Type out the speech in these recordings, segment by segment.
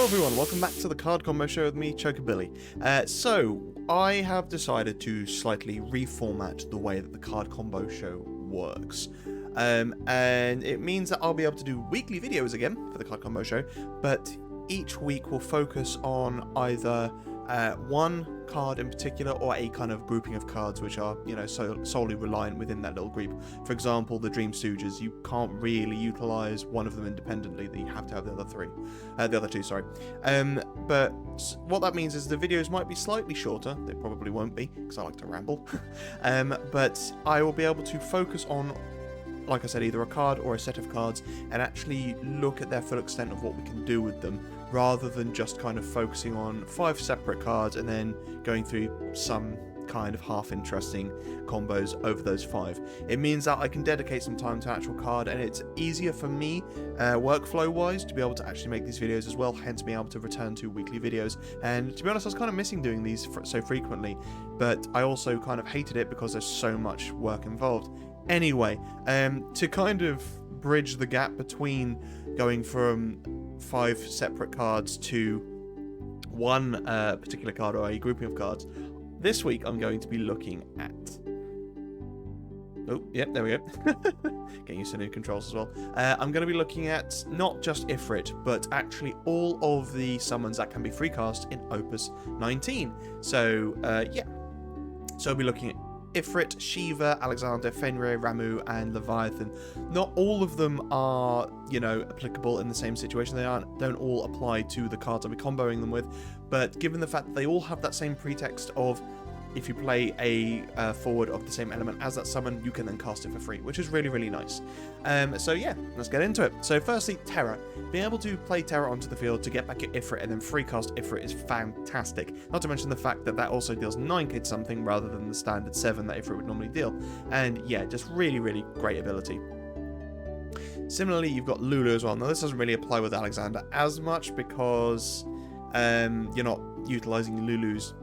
everyone, welcome back to the Card Combo Show with me, Chocobilly. So, I have decided to slightly reformat the way that the Card Combo Show works. And it means that I'll be able to do weekly videos again for the Card Combo Show, but each week will focus on either one card in particular or a kind of grouping of cards which are, solely reliant within that little group. For example, the Dream Stooges, you can't really utilize one of them independently, that you have to have the other two, sorry. But what that means is the videos might be slightly shorter. They probably won't be, because I like to ramble. But I will be able to focus on, like I said, either a card or a set of cards and actually look at their full extent of what we can do with them, rather than just kind of focusing on 5 separate cards and then going through some kind of half-interesting combos over those 5. It means that I can dedicate some time to an actual card, and it's easier for me, workflow-wise, to be able to actually make these videos as well, hence being able to return to weekly videos. And to be honest, I was kind of missing doing these so frequently, but I also kind of hated it because there's so much work involved. Anyway, to kind of bridge the gap between going from 5 separate cards to one particular card or a grouping of cards, this week I'm going to be looking at... Oh, yep, there we go. Getting used to new controls as well. I'm going to be looking at not just Ifrit, but actually all of the summons that can be free cast in Opus 19. So, yeah. So I'll be looking at Ifrit, Shiva, Alexander, Fenrir, Ramu, and Leviathan. Not all of them are, applicable in the same situation. They don't all apply to the cards I'll be comboing them with, but given the fact that they all have that same pretext of, if you play a forward of the same element as that summon, you can then cast it for free, which is really, really nice. So yeah, let's get into it. So firstly, Terra. Being able to play Terra onto the field to get back your Ifrit and then free cast Ifrit is fantastic. Not to mention the fact that that also deals 9k to something rather than the standard 7 that Ifrit would normally deal. And yeah, just really, really great ability. Similarly, you've got Lulu as well. Now this doesn't really apply with Alexander as much because you're not utilizing Lulu's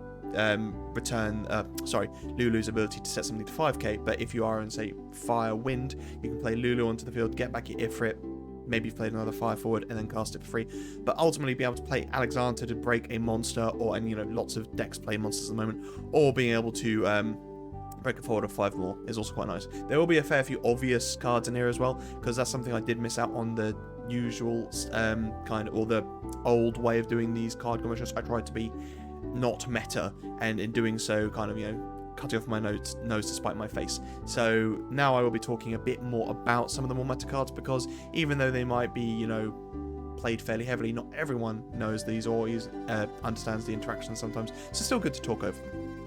Lulu's ability to set something to 5k, but if you are in, say, Fire Wind, you can play Lulu onto the field, get back your Ifrit, maybe you've played another Fire forward, and then cast it for free. But ultimately, be able to play Alexander to break a monster, and lots of decks play monsters at the moment, or being able to break a forward of 5 more is also quite nice. There will be a fair few obvious cards in here as well, because that's something I did miss out on the usual or the old way of doing these card commissions. I tried to be not meta, and in doing so kind of cutting off my nose to spite my face. So now I will be talking a bit more about some of the more meta cards, because even though they might be played fairly heavily, not everyone knows these or understands the interaction sometimes, so it's still good to talk over them.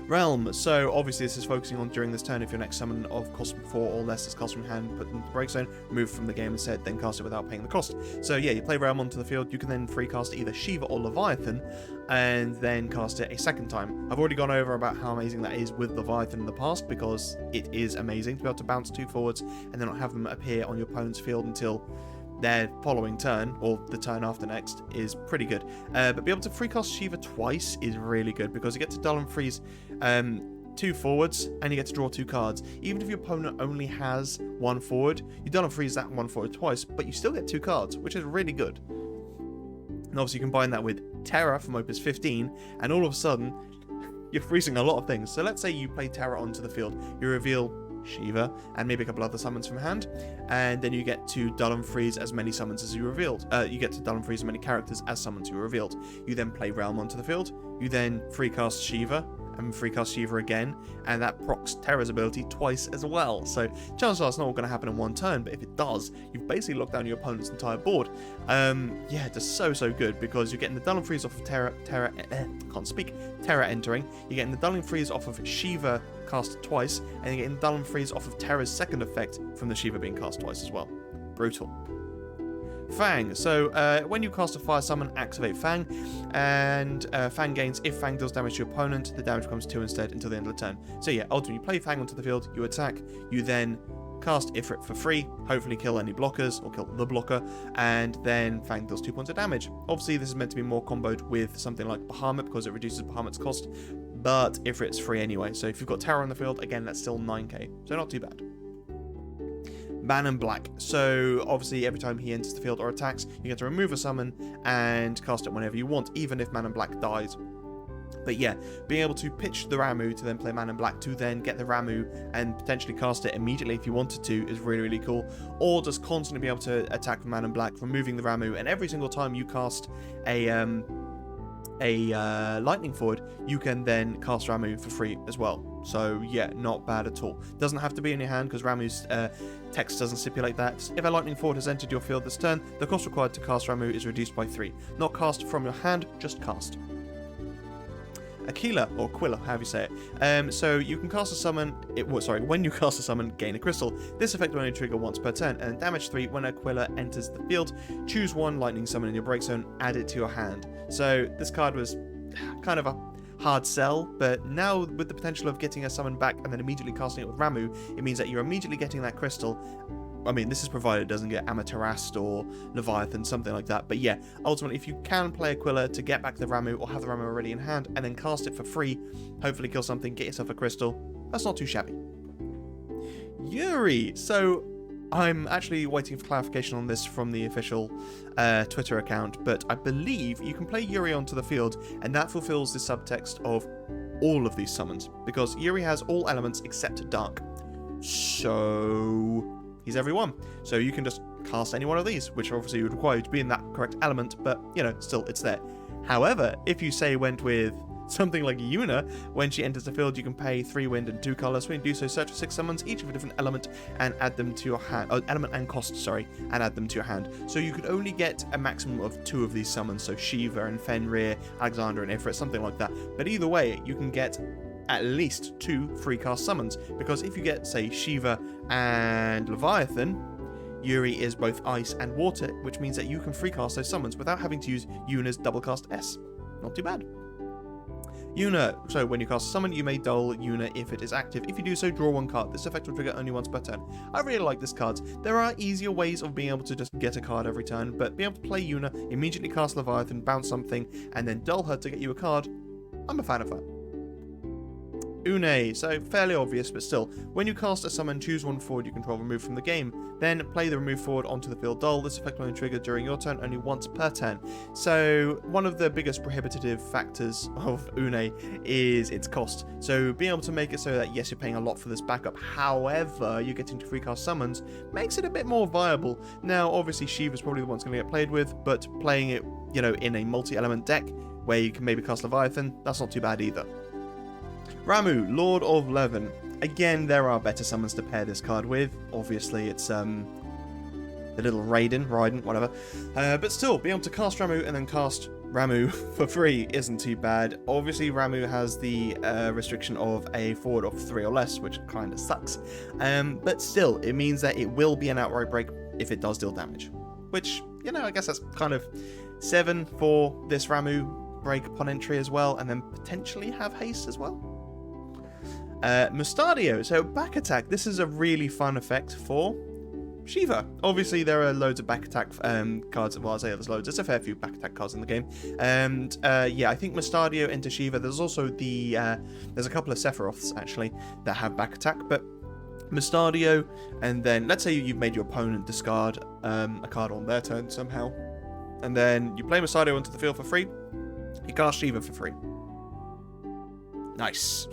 Realm. So obviously this is focusing on during this turn, if your next summon of cost 4 or less is cast from hand, put into the break zone, remove from the game instead, then cast it without paying the cost. So yeah, you play Realm onto the field, you can then free cast either Shiva or Leviathan, and then cast it a second time. I've already gone over about how amazing that is with Leviathan in the past, because it is amazing to be able to bounce 2 forwards and then not have them appear on your opponent's field until their following turn, or the turn after next, is pretty good. But be able to free cast Shiva twice is really good, because you get to dull and freeze 2 forwards, and you get to draw 2 cards. Even if your opponent only has 1 forward, you dull and freeze that 1 forward twice, but you still get 2 cards, which is really good. And obviously you combine that with Terra from Opus 15, and all of a sudden, you're freezing a lot of things. So let's say you play Terra onto the field, you reveal Shiva and maybe a couple other summons from hand, and then you get to dull and freeze as many summons as you revealed. You get to dull and freeze as many characters as summons you revealed. You then play Realm onto the field, you then free cast Shiva and free cast Shiva again, and that procs Terra's ability twice as well. So chances are it's not all going to happen in one turn, but if it does, you've basically locked down your opponent's entire board. Yeah, just so good, because you're getting the dull and freeze off of Terra entering, you're getting the dull and freeze off of Shiva cast twice, and you're getting the dull and freeze off of Terra's second effect from the Shiva being cast twice as well. Brutal. Fang. So when you cast a fire summon, activate Fang, and Fang gains, if Fang deals damage to your opponent, the damage becomes 2 instead until the end of the turn. So yeah, ultimately you play Fang onto the field, you attack, you then cast Ifrit for free, hopefully kill any blockers, or kill the blocker, and then Fang deals 2 points of damage. Obviously this is meant to be more comboed with something like Bahamut, because it reduces Bahamut's cost, but Ifrit's free anyway, so if you've got Terra on the field, again, that's still 9k, so not too bad. Man in Black. So obviously every time he enters the field or attacks, you get to remove a summon and cast it whenever you want, even if Man in Black dies. But yeah, being able to pitch the Ramu to then play Man in Black to then get the Ramu and potentially cast it immediately if you wanted to is really, really cool. Or just constantly be able to attack with Man in Black, removing the Ramu, and every single time you cast a lightning forward, you can then cast Ramu for free as well. So yeah, not bad at all. Doesn't have to be in your hand because Ramu's text doesn't stipulate that. If a lightning forward has entered your field this turn, the cost required to cast Ramu is reduced by 3. Not cast from your hand, just cast. Aquila, or Quilla, however you say it. So you can cast a summon, when you cast a summon, gain a crystal. This effect will only trigger once per turn, and damage 3 when Aquila enters the field. Choose one lightning summon in your break zone, add it to your hand. So this card was kind of a hard sell, but now with the potential of getting a summon back and then immediately casting it with Ramu, it means that you're immediately getting that crystal. I mean, this is provided it doesn't get Amaterasu or Leviathan, something like that. But yeah, ultimately, if you can play Aquila to get back the Ramu or have the Ramu already in hand and then cast it for free, hopefully kill something, get yourself a crystal, that's not too shabby. Yuri! So, I'm actually waiting for clarification on this from the official Twitter account, but I believe you can play Yuri onto the field, and that fulfills the subtext of all of these summons, because Yuri has all elements except Dark. So he's every one. So you can just cast any one of these, which obviously would require you to be in that correct element, but, you know, still, it's there. However, if you, say, went with something like Yuna, when she enters the field, you can pay 3 wind and 2 colors. When you do so, search for 6 summons, each of a different element, and add them to your hand. Element and cost, sorry, and add them to your hand. So you could only get a maximum of 2 of these summons, so Shiva and Fenrir, Alexander and Ifrit, something like that. But either way, you can get at least 2 free cast summons, because if you get, say, Shiva and Leviathan, Yuri is both ice and water, which means that you can free cast those summons without having to use Yuna's double cast S. Not too bad. Yuna, so when you cast a summon, you may dull Yuna if it is active. If you do so, draw 1 card. This effect will trigger only once per turn. I really like this card. There are easier ways of being able to just get a card every turn, but being able to play Yuna, immediately cast Leviathan, bounce something, and then dull her to get you a card, I'm a fan of that. Une, so fairly obvious, but still. When you cast a summon, choose 1 forward you control removed from the game. Then play the remove forward onto the field dull. This effect will only trigger during your turn only once per turn. So one of the biggest prohibitive factors of Une is its cost. So being able to make it so that, yes, you're paying a lot for this backup, however, you're getting to free cast summons, makes it a bit more viable. Now, obviously, Shiva's probably the one that's going to get played with, but playing it, you know, in a multi-element deck, where you can maybe cast Leviathan, that's not too bad either. Ramu, Lord of Levin. Again, there are better summons to pair this card with. Obviously, it's the little Raiden, whatever. But still, being able to cast Ramu and then cast Ramu for free isn't too bad. Obviously, Ramu has the restriction of a forward of 3 or less, which kind of sucks. But still, it means that it will be an outright break if it does deal damage. Which, you know, I guess that's kind of 7 for this Ramu break upon entry as well, and then potentially have haste as well. Mustadio, so back attack. This is a really fun effect for Shiva. Obviously, there are loads of back attack cards. Well, I say there's loads. There's a fair few back attack cards in the game. And yeah, I think Mustadio into Shiva. There's also the there's a couple of Sephiroths actually that have back attack, but Mustadio, and then let's say you've made your opponent discard a card on their turn somehow, and then you play Mustadio into the field for free. You cast Shiva for free. Nice.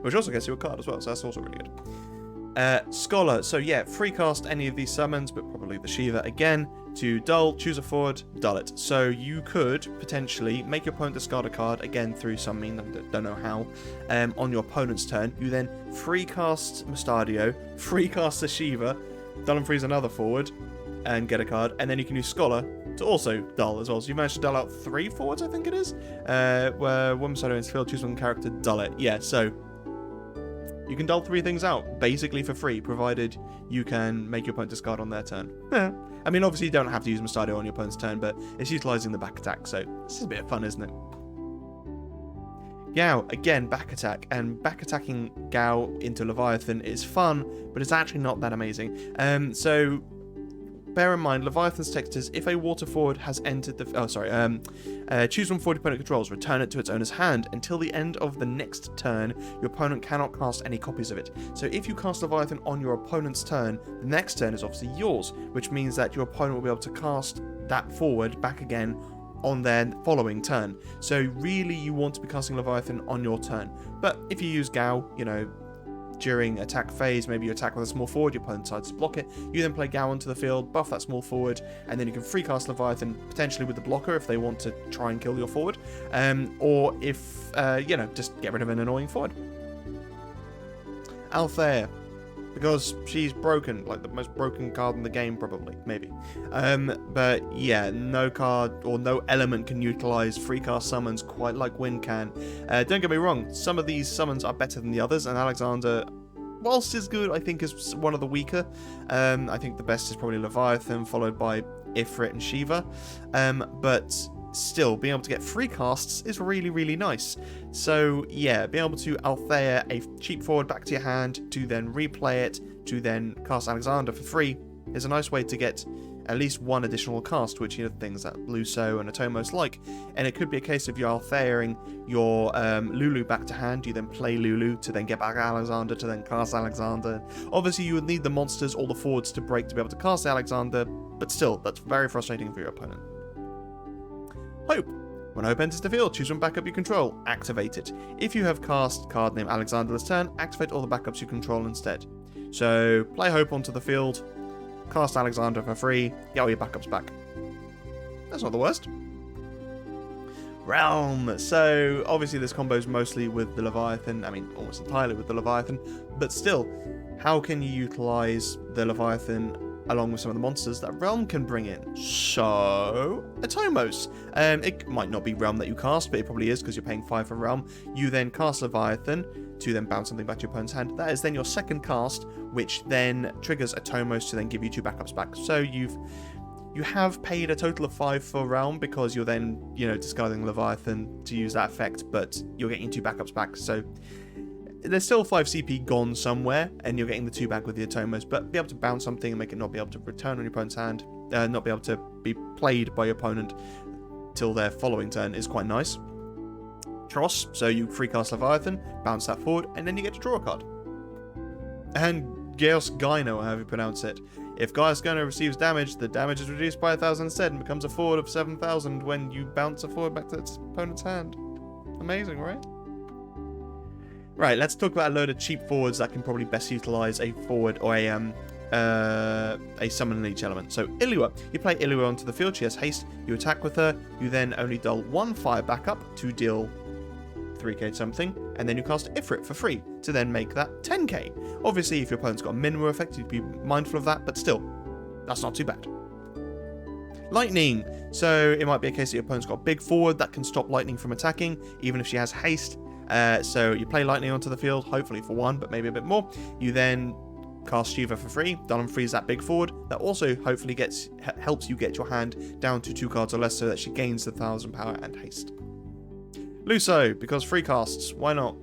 Which also gets you a card as well, so that's also really good. Scholar, so yeah, free cast any of these summons, but probably the Shiva again. To dull, choose a forward, dull it. So you could potentially make your opponent discard a card, again through some mean, don't know how, on your opponent's turn. You then free cast Mustadio, free cast the Shiva, dull and freeze another forward, and get a card, and then you can use Scholar to also dull as well. So you managed to dull out 3 forwards, I think it is, where one Mustadio in the field, choose one character, dull it. Yeah, so you can dull 3 things out, basically for free, provided you can make your opponent discard on their turn. I mean, obviously you don't have to use Mustadio on your opponent's turn, but it's utilising the back attack, so this is a bit of fun, isn't it? Gao, again, back attack, and back attacking Gao into Leviathan is fun, but it's actually not that amazing. So bear in mind, Leviathan's text is, if a water forward has entered the... choose one forward opponent controls, return it to its owner's hand. Until the end of the next turn, your opponent cannot cast any copies of it. So if you cast Leviathan on your opponent's turn, the next turn is obviously yours, which means that your opponent will be able to cast that forward back again on their following turn. So really, you want to be casting Leviathan on your turn. But if you use Gao, you know, during attack phase, maybe you attack with a small forward, your opponent decides to block it, you then play Gao onto the field, buff that small forward, and then you can free cast Leviathan, potentially with the blocker if they want to try and kill your forward, or if, you know, just get rid of an annoying forward. Althea, because she's broken, like the most broken card in the game, probably, maybe. But yeah, no card or no element can utilize free cast summons quite like Wind can. Don't get me wrong, some of these summons are better than the others, and Alexander, whilst is good, I think is one of the weaker. I think the best is probably Leviathan, followed by Ifrit and Shiva. But still, being able to get free casts is really, really nice. So yeah, being able to Althea a cheap forward back to your hand, to then replay it, to then cast Alexander for free, is a nice way to get at least one additional cast, which, you know, things that Luso and Atomos like. And it could be a case of you Altheaing your Lulu back to hand, you then play Lulu to then get back Alexander, to then cast Alexander. Obviously, you would need the monsters or the forwards to break to be able to cast Alexander, but still, that's very frustrating for your opponent. Hope. When Hope enters the field, choose one backup you control. Activate it. If you have cast card name Alexander this turn, activate all the backups you control instead. So, play Hope onto the field, cast Alexander for free, get all your backups back. That's not the worst. Realm. So, obviously this combo is mostly with the Leviathan, I mean, almost entirely with the Leviathan, but still, how can you utilize the Leviathan along with some of the monsters that Realm can bring in? So, Atomos. It might not be Realm that you cast, but it probably is because you're paying 5 for Realm. You then cast Leviathan to then bounce something back to your opponent's hand. That is then your second cast, which then triggers Atomos to then give you 2 backups back. So you have paid a total of 5 for Realm because you're then, you know, discarding Leviathan to use that effect, but you're getting 2 backups back. So there's still 5 CP gone somewhere, and you're getting the 2 back with the Atomos, but be able to bounce something and make it not be able to return on your opponent's hand, not be able to be played by your opponent till their following turn is quite nice. Tross, so you free cast Leviathan, bounce that forward, and then you get to draw a card. And Gaius Gyno, however you pronounce it. If Gaius Gyno receives damage, the damage is reduced by 1,000 instead and becomes a forward of 7,000 when you bounce a forward back to its opponent's hand. Amazing, right? Right, let's talk about a load of cheap forwards that can probably best utilize a forward or a summon in each element. So Illua, you play Illua onto the field, she has haste, you attack with her, you then only deal 1 fire backup to deal 3k something, and then you cast Ifrit for free to then make that 10k. Obviously, if your opponent's got a minimal effect, you'd be mindful of that, but still, that's not too bad. Lightning, so it might be a case that your opponent's got a big forward that can stop Lightning from attacking, even if she has haste. So you play Lightning onto the field, hopefully for 1, but maybe a bit more. You then cast Shiva for free, Dunham frees that big forward. That also hopefully helps you get your hand down to 2 cards or less so that she gains the 1,000 power and haste. Luso, because free casts, why not?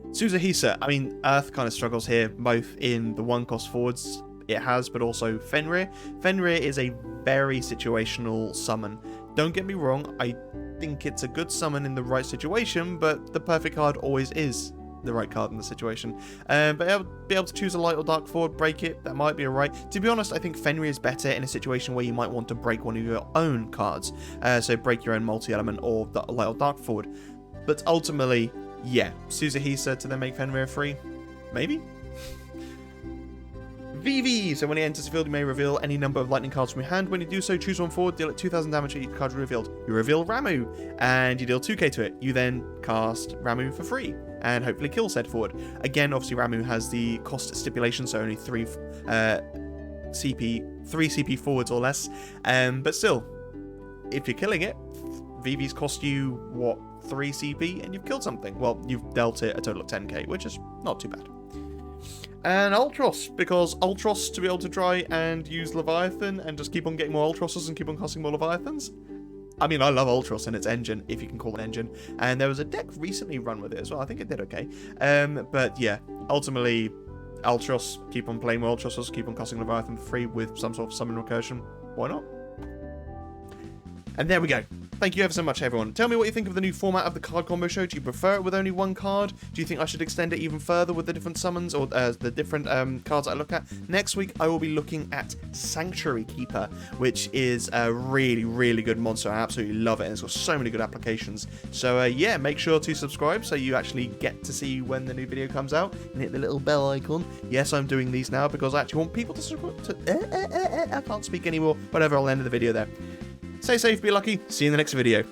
Suzuhisa, I mean, Earth kind of struggles here, both in the 1-cost forwards it has, but also Fenrir. Fenrir is a very situational summon. Don't get me wrong, I think it's a good summon in the right situation, but the perfect card always is the right card in the situation. But be able to choose a light or dark forward, break it, that might be alright. To be honest, I think Fenrir is better in a situation where you might want to break one of your own cards. So break your own multi-element or light or dark forward. But ultimately, yeah, Suzuhisa to then make Fenrir free? Maybe? VV, so when he enters the field, you may reveal any number of lightning cards from your hand. When you do so, choose one forward, deal it 2,000 damage to each card revealed. You reveal Ramu, and you deal 2k to it. You then cast Ramu for free, and hopefully kill said forward. Again, obviously Ramu has the cost stipulation, so only 3 CP forwards or less. But still, if you're killing it, VV's cost you, what, 3 CP, and you've killed something. Well, you've dealt it a total of 10k, which is not too bad. And Ultros, because Ultros to be able to try and use Leviathan and just keep on getting more Ultroses and keep on casting more Leviathans. I mean, I love Ultros and its engine, if you can call it an engine. And there was a deck recently run with it as well. I think it did okay. But yeah, ultimately, Ultros, keep on playing with Ultros, keep on casting Leviathan for free with some sort of summon recursion. Why not? And there we go. Thank you ever so much, everyone. Tell me what you think of the new format of the card combo show. Do you prefer it with only one card? Do you think I should extend it even further with the different summons or the different cards I look at? Next week, I will be looking at Sanctuary Keeper, which is a really, really good monster. I absolutely love it, and it's got so many good applications. So, yeah, make sure to subscribe so you actually get to see when the new video comes out, and hit the little bell icon. Yes, I'm doing these now because I actually want people to subscribe to... I can't speak anymore. Whatever, I'll end the video there. Stay safe, be lucky. See you in the next video.